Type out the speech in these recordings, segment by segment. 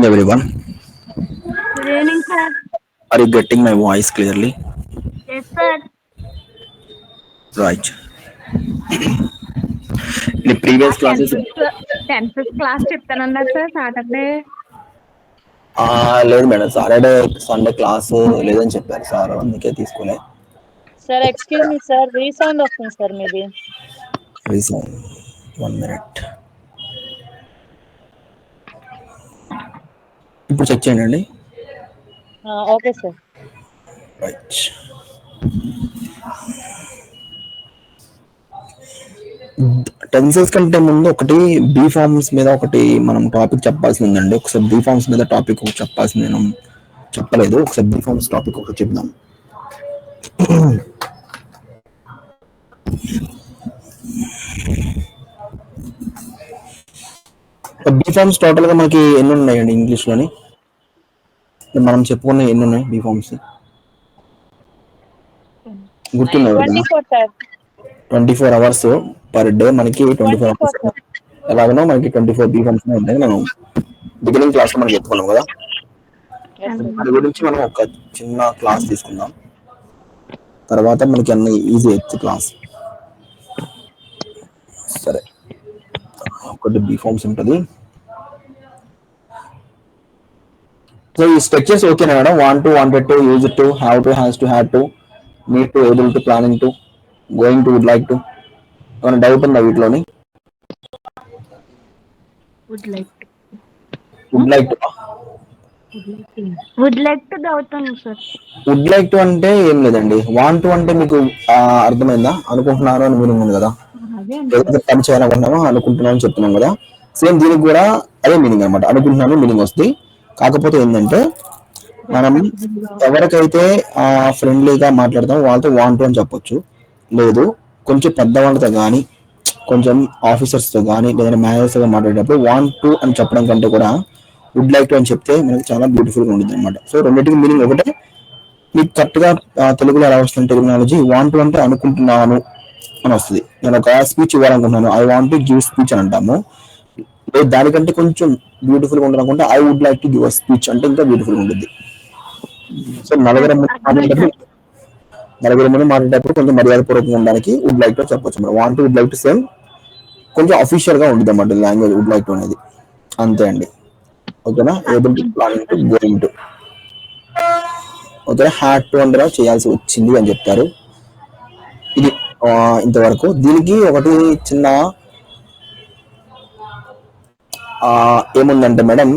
everyone. Good evening, sir. Are you getting my voice clearly? Yes, sir. Right. In the previous tenth classes, tenth class చెప్తానన్నారు sir Saturday. లేదు madam, Saturday Sunday class లేదని చెప్పారు sir, అందుకే తీసుకోలే. Sir excuse me sir, resound వస్తుంది sir మీది. Reason 1 minute. ఇప్పుడు check చేయండి. Okay sir. రైట్. టెన్సెస్ కంటే ముందు ఒకటి బీ ఫార్మ్స్ మీద ఒకటి మనం టాపిక్ చెప్పాల్సి ఉందండి. ఒకసారి బీ ఫార్మ్స్ మీద టాపిక్ ఒకటి చెప్పాల్సింది నేను చెప్పలేదు. ఒకసారి బీ ఫార్మ్స్ టాపిక్ ఒకటి చెప్దాం. బీ ఫార్మ్స్ టోటల్ గా మనకి ఎన్ని ఉన్నాయండి ఇంగ్లీష్ లోని? మనం చెప్పుకున్న ఎన్ని ఉన్నాయి బీ ఫార్మ్స్? గుర్తున్నాయి కదా? 24 సార్. 24 hours పర్ డే మనకి 24 hours. సార్. ఎలాగనో మనకి 24 బీ ఫార్మ్స్ ఉంటాయి. మనం బిగినింగ్ క్లాస్ లో మనం చెప్పుకున్నాం కదా. దాని గురించి మనం ఒక చిన్న క్లాస్ తీసుకుందాం, తర్వాత మనకి అన్ని ఈజీ ఎయిత్ క్లాస్. సరే, ఒకటి బీ ఫార్మ్స్ ఉంటుంది. సో ఈ స్ట్రక్చర్స్ ఓకేనా madam? Want to, wanted to, use to, have to, has to, had to, need to, able to, planning to, going to, would like to. ఏమైనా doubt ఉందా వీటిలోని? Would like would like to అవుతాను sir. Would like to అంటే ఏం లేదండి. Want to అంటే మీకు అర్థమైందా? అనుకుంటున్నారు అని మీనింగ్ ఉంది కదా. అదే ఏదైతే పని చేయాలనుకుంటున్నామో అనుకుంటున్నాను చెప్తున్నాం కదా, సేమ్ దీనికి కూడా అదే మీనింగ్ అనమాట. అనుకుంటున్నాను మీనింగ్ వస్తుంది. కాకపోతే ఏంటంటే మనం ఎవరికైతే ఫ్రెండ్లీగా మాట్లాడతామో వాళ్ళతో వాంట్ అని చెప్పొచ్చు. లేదు కొంచెం పెద్దవాళ్ళతో కానీ, కొంచెం ఆఫీసర్స్తో కానీ, లేదా మేనేజర్స్తో మాట్లాడేటప్పుడు వాంట్ టు అని చెప్పడం కంటే కూడా వుడ్ లైక్ టు అని చెప్తే మనకి చాలా బ్యూటిఫుల్గా ఉంటుంది అనమాట. సో రెండింటికి మీనింగ్ ఒకటే. మీకు కరెక్ట్గా తెలుగులో ఎలా వస్తుంది టెక్నాలజీ? వాంట్ టు అంటే అనుకుంటున్నాను అని వస్తుంది. నేను ఒక స్పీచ్ ఇవ్వాలనుకుంటున్నాను, I want to give speech అని అంటాము. దానికంటే కొంచెం బ్యూటిఫుల్గా ఉండాలనుకుంటే I would like to give a speech అంటే ఇంకా బ్యూటిఫుల్గా ఉంటుంది. సో నలుగురు ముందు మాట్లాడేటప్పుడు కొంచెం మర్యాదపూర్వకంగా ఉండడానికి వుడ్ లైక్ టు చెప్పొచ్చు. మనం want would like to same కొంచెం అఫీషియల్ గా ఉంటుంది అన్నమాట లాంగ్వేజ్ వుడ్ లైక్ టు అనేది. అంతే అండి. ఓకేనా? Able to, planning to, going to. ఓకేనా? హ్యాడ్ టు అంటే చేయాల్సి వచ్చింది అని చెప్తారు. ఇది ఇంతవరకు. దీనికి ఒకటి చిన్న ఏముందంటే మేడం,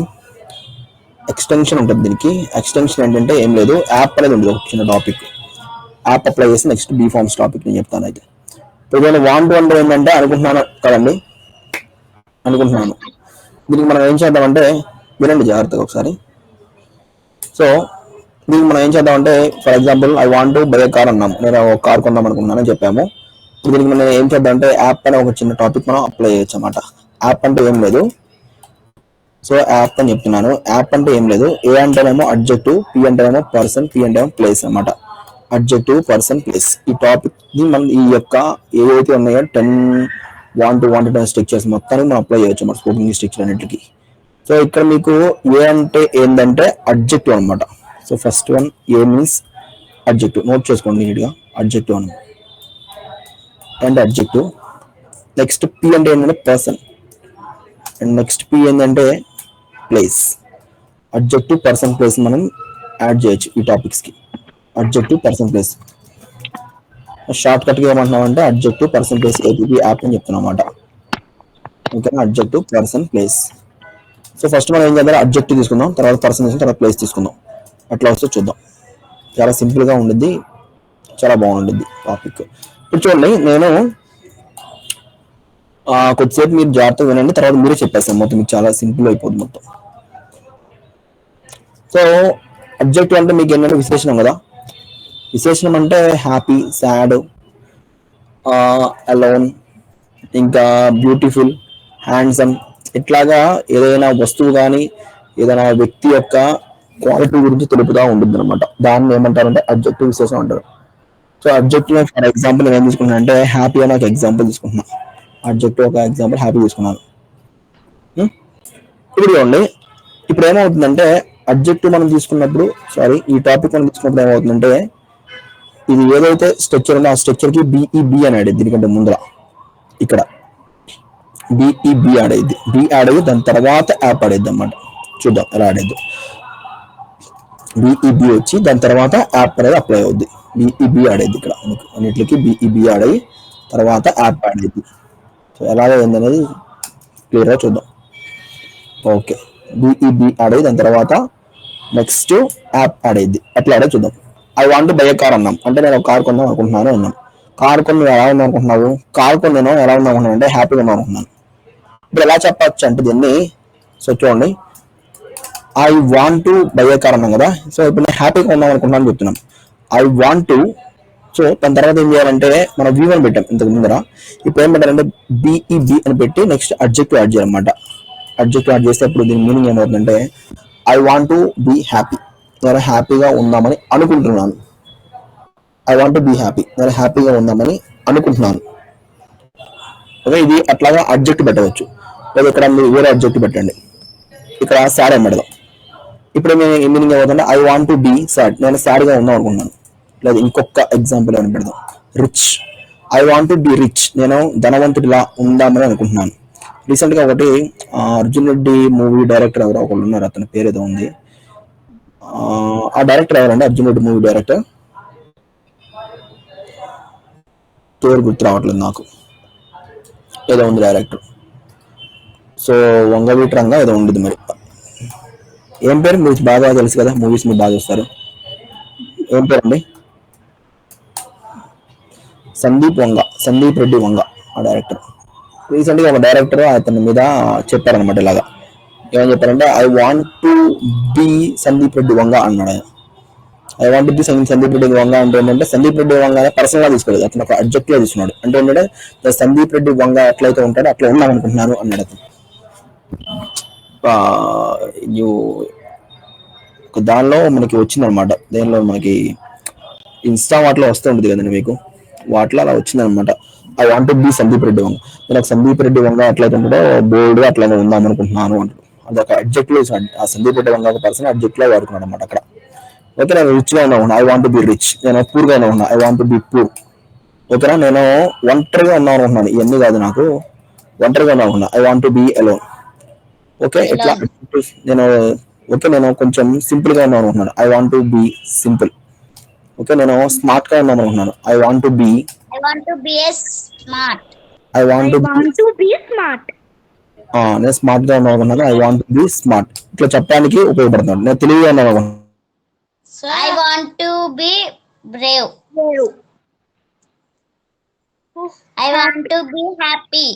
ఎక్స్టెన్షన్ ఉంటుంది దీనికి. ఎక్స్టెన్షన్ ఏంటంటే ఏం లేదు, యాప్ అనేది ఉంది. ఒక చిన్న టాపిక్ యాప్ అప్లై చేసి నెక్స్ట్ బీ ఫార్మ్స్ టాపిక్ నేను చెప్తాను. అయితే ఇప్పుడు నేను వాంట్ అంటే ఏంటంటే అనుకుంటున్నాను కదండి, అనుకుంటున్నాను. దీనికి మనం ఏం చేద్దామంటే వినండి జాగ్రత్తగా ఒకసారి. సో దీనికి మనం ఏం చేద్దామంటే, for example I want to buy car అన్నాము. నేను ఒక కార్ కొందాం అనుకుంటున్నానని చెప్పాము. దీనికి మనం ఏం చేద్దామంటే యాప్ అనే ఒక చిన్న టాపిక్ మనం అప్లై చేయొచ్చు అన్నమాట. యాప్ అంటే ఏం లేదు. సో యాప్ అని చెప్తున్నాను. యాప్ అంటే ఏం లేదు. ఏ అంటేనేమో అడ్జెక్టివ్, పి అంటేనేమో పర్సన్, పి అంటేమో ప్లేస్ అన్నమాట. Adjective, person, place. ఈ టాపిక్ ని మనం ఈ యొక్క ఏవైతే ఉన్నాయో 10 వాంటెడ్ స్ట్రక్చర్స్ మొత్తాన్ని మనం అప్లై చేయొచ్చు మన స్పోకెన్ స్ట్రక్చర్ అన్నిటికీ. సో ఇక్కడ మీకు ఏ అంటే ఏంటంటే అడ్జెక్టివ్ అనమాట. సో ఫస్ట్ వన్ ఏ మీన్స్ అడ్జెక్టివ్. నోట్ చేసుకోండి నీట్గా. అడ్జెక్టివ్ అని అండ్ అడ్జెక్టివ్. నెక్స్ట్ పి అంటే ఏంటంటే పర్సన్, అండ్ నెక్స్ట్ పి ఏంటంటే ప్లేస్. అడ్జెక్టివ్, పర్సన్, ప్లేస్ మనం యాడ్ చేయొచ్చు ఈ టాపిక్స్కి. Adjective, person, place. షార్ట్ కట్గా ఏమంటున్నాం అంటే adjective, person, place APP app అని చెప్తున్నాం అన్నమాట. ఓకేనా? Adjective, person, place. So first మనం ఏం చేద్దాం, అడ్జెక్టివ్ తీసుకుందాం, తర్వాత పర్సన్ తీసుకుందాం, తర్వాత ప్లేస్ తీసుకుందాం. అట్లా వస్తే చూద్దాం. చాలా సింపుల్గా ఉండిద్ది, చాలా బాగుంటుంది టాపిక్. ఇప్పుడు చూడండి, నేను కొద్దిసేపు మీరు జాగ్రత్తగా వినండి, తర్వాత మీరే చెప్పేస్తాను మొత్తం. మీకు చాలా సింపుల్ అయిపోతుంది మొత్తం. సో అడ్జెక్టివ్ అంటే మీకు ఏంటంటే విశేషణం కదా. విశేషణం అంటే హ్యాపీ, సాడ్, అలోన్, ఇంకా బ్యూటిఫుల్, హ్యాండ్సమ్, ఇట్లాగా ఏదైనా వస్తువు కానీ ఏదైనా వ్యక్తి యొక్క క్వాలిటీ గురించి తెలుపుతూ ఉంటుంది అనమాట. దాన్ని ఏమంటారంటే అడ్జెక్టివ్ విశేషం అంటారు. సో అడ్జెక్టివ్ ఫర్ ఎగ్జాంపుల్ నేను ఏం తీసుకుంటున్నాను అంటే హ్యాపీ అని ఒక ఎగ్జాంపుల్ తీసుకుంటున్నాను. అడ్జెక్టివ్ ఒక ఎగ్జాంపుల్ హ్యాపీ తీసుకున్నాను. ఇప్పుడు చూడండి, ఇప్పుడు ఏమవుతుందంటే అబ్జెక్టివ్ మనం తీసుకున్నప్పుడు ఈ టాపిక్ మనం తీసుకున్నప్పుడు ఏమవుతుందంటే ఇది ఏదైతే స్ట్రక్చర్ ఉందో ఆ స్ట్రక్చర్ కి బిఈబి అని ఆడేది దీనికంటే ముందర ఇక్కడ బిఈబి ఆడేది బి ఆడేది దాని తర్వాత యాప్ ఆడేది అనమాట. చూద్దాం ఎలా ఆడేది. బిఈబి వచ్చి దాని తర్వాత యాప్ అనేది అప్లై అవుద్ది. బిఈబి ఆడేది ఇక్కడ మీకు అన్నిటికి బిఈబి ఆడి తర్వాత యాప్ ఆడేది. సో ఎలాగ ఏందనేది క్లియర్గా చూద్దాం. ఓకే, బిఈబి ఆడేది దాని తర్వాత నెక్స్ట్ యాప్ ఆడేది. ఎట్లా ఆడేది చూద్దాం. ఐ వాంట్ బై కార్ అన్నాం అంటే నేను ఒక కార్ కొందాం అనుకుంటున్నాను అన్నాం. కార్ కొని నువ్వు ఎలా ఉందాం అనుకుంటున్నావు? కార్ కొని నేను ఎలా ఉందాం అనుకుంటున్నాను అంటే హ్యాపీగా ఉందాం అనుకుంటున్నాను. ఇప్పుడు ఎలా చెప్పచ్చు అంటే దీన్ని సో చూడండి, I want to buy A car అన్నాం కదా. సో ఇప్పుడు నేను హ్యాపీగా ఉందాం అనుకుంటున్నాను చెప్తున్నాం. ఐ వాంట్ టు, సో దాని తర్వాత ఏం చేయాలంటే మనం V1 పెట్టాం ఇంతకు ముందర. ఇప్పుడు ఏం పెట్టాలంటే బిఈబి అని పెట్టి నెక్స్ట్ అడ్జెక్టివ్ యాడ్ చేయాలన్నమాట. అడ్జెక్టివ్ యాడ్ చేస్తే ఇప్పుడు దీని మీనింగ్ ఏమవుతుందంటే I want to be happy, నేను హ్యాపీగా ఉందామని అనుకుంటున్నాను. I want to be happy, నేను హ్యాపీగా ఉందామని అనుకుంటున్నాను. ఓకే, ఇది అట్లాగా అడ్జెక్ట్ పెట్టవచ్చు. లేదా ఇక్కడ మీరు వేరే అడ్జెక్ట్ పెట్టండి. ఇక్కడ సాడ్ అని పెడదాం. ఇప్పుడు మీనింగ్ ఏమవుతుందంటే I want to be sad, నేను సాడ్గా ఉందాం అనుకుంటున్నాను. లేదా ఇంకొక ఎగ్జాంపుల్ ఏమైనా పెడదాం. Rich, I want to be rich, నేను ధనవంతుడిలా ఉందామని అనుకుంటున్నాను. రీసెంట్గా ఒకటి అర్జున్ రెడ్డి మూవీ డైరెక్టర్ ఎవరో ఒకళ్ళు ఉన్నారు, అతని పేరు ఏదో ఉంది. ఆ డైరెక్టర్ ఎవరండి? అర్జున్ రెడ్డి మూవీ డైరెక్టర్ పేరు గుర్తు రావట్లేదు నాకు. ఏదో ఉంది డైరెక్టర్. సో వంగవీటి రంగా ఏదో ఉండేది మరి. ఏం పేరు మీకు బాగా తెలుసు కదా, మూవీస్ మీరు బాగా చూస్తారు. ఏం పేరు అండి? సందీప్ రెడ్డి వంగ ఆ డైరెక్టర్. రీసెంట్గా ఒక డైరెక్టర్ అతని మీద చెప్పారనమాట ఇలాగా. ఏమని చెప్పారంటే I want to be Sandeep Reddy Vanga అన్నాడు ఆయన. I want be Sandeep Reddy Vanga అంటే ఏంటంటే సందీప్ రెడ్డి వంగ పర్సనల్ గా తీసుకోలేదు, అతను ఒక అబ్జెక్ట్ గా తీసుకున్నాడు. అంటే ఏంటంటే సందీప్ రెడ్డి వంగ ఎట్లయితే ఉంటాడో అట్లా ఉందాం అనుకుంటున్నాను అన్నాడు అతను. దానిలో మనకి వచ్చిందనమాట. దేనిలో మనకి ఇన్స్టా వాటిలో వస్తూ ఉంటుంది కదండి మీకు, వాటిలో అలా వచ్చిందనమాట. I want be Sandeep Reddy Vanga, నేను సందీప్ రెడ్డి వంగ ఎట్లయితే ఉంటాడో బోల్డ్ గా అట్లయితే ఉందాం అనుకుంటున్నాను అంటాడు. అదొక అబ్జెక్టివ్. ఆ సందీప్ రెడ్డి వంగ ఒక పర్సన్ అబ్జెక్ట్ లో వాడుకున్నాడు అనమాట అక్కడ. ఓకే, నేను రిచ్ గా ఉన్నా, ఐ వాంట్ బి రిచ్. నేను పూర్ గా ఉన్నా, ఐ వాంట్ బి పూర్. ఓకేనా, నేను ఒంటరిగా ఉన్నాను అనుకుంటున్నాను. ఇవన్నీ కాదు, నాకు ఒంటరిగా ఉన్నా అనుకున్నా, I want B alone. Okay, ఇట్లా నేను నేను కొంచెం సింపుల్ గా ఉన్నాను అనుకుంటున్నాను, I want be simple. Okay, నేను స్మార్ట్ గా ఉన్నాను అనుకుంటున్నాను, I want B smart. I want to B smart. నేను స్మార్ట్ గా ఉన్నాను అనుకుంటున్నాను, ఐ వాంట్ బి స్మార్ట్. ఇట్లా చెప్పడానికి ఉపయోగపడుతున్నాను. నేను తెలివిగా ఉన్నాను అనుకుంటున్నాను, I want to be brave. I want to be happy.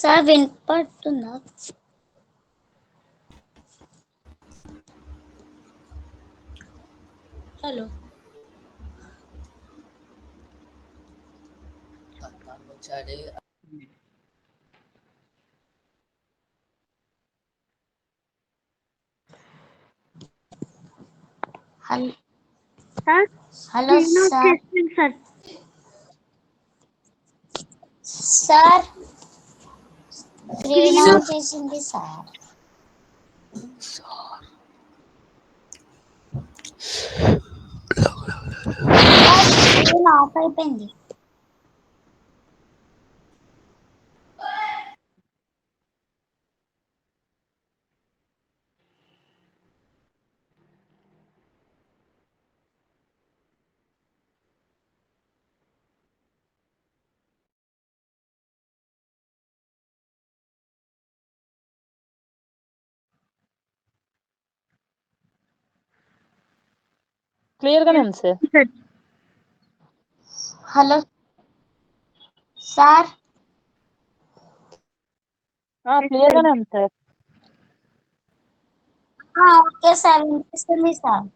Sir వినపడుతుందా? Hello, hello sir. Sir screen on చేసింది సార్. స్క్రీన్ ఆఫ్ అయిపోయింది. క్లియర్ గానే ఉంది సార్. Hello sir. క్లియర్ గానే ఉంది సార్. ఓకే సార్, వినిపిస్తుంది సార్.